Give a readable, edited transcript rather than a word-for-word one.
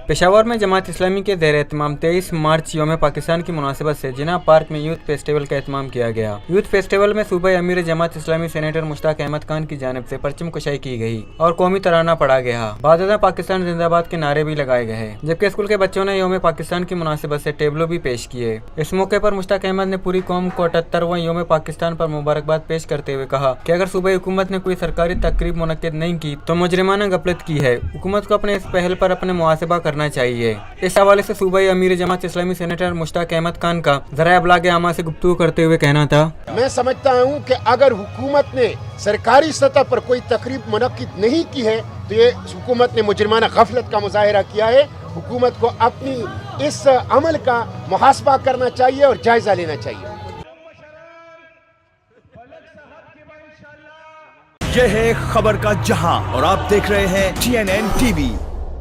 पेशावर में जमात इस्लामी के ज़ेर एहतमाम 23 मार्च यौम पाकिस्तान की मुनासिबत से जिना पार्क में यूथ फेस्टिवल का एहतमाम किया गया। यूथ फेस्टिवल में सूबाई अमीर जमात इस्लामी सेनेटर मुश्ताक अहमद खान की जानिब से परचम कुशाई की गई और कौमी तराना पढ़ा गया। बादशाह पाकिस्तान जिंदाबाद के नारे भी लगाए गए, जबकि स्कूल के बच्चों ने यौम पाकिस्तान की मुनासिबत से टेबलो भी पेश किए। इस मौके पर मुश्ताक अहमद ने पूरी कौम को 78वां यौम पाकिस्तान पर मुबारकबाद पेश करते हुए कहा कि अगर सूबाई हुकूमत ने कोई सरकारी तकरीब मुनक्किद नहीं की तो मुजरिमाना गफलत की है। हुकूमत को अपने इस पहल पर अपने मुहासिबा करना चाहिए। इस हवाले से सूबाई अमीर जमात इस्लामी सेनेटर मुश्ताक अहमद खान का ज़राए अबलाग आमा से गुफ्तगू करते हुए कहना था, मैं समझता हूँ कि अगर हुकूमत ने सरकारी सतह पर कोई तकरीब मुनक्किद नहीं की है तो ये हुकूमत ने मुजरिमाना गफलत का मुजाहिरा किया है। हुकूमत को अपनी इस अमल का मुहासबा करना चाहिए और जायजा लेना चाहिए। यह है खबर का जहां और आप देख रहे हैं TNN TV।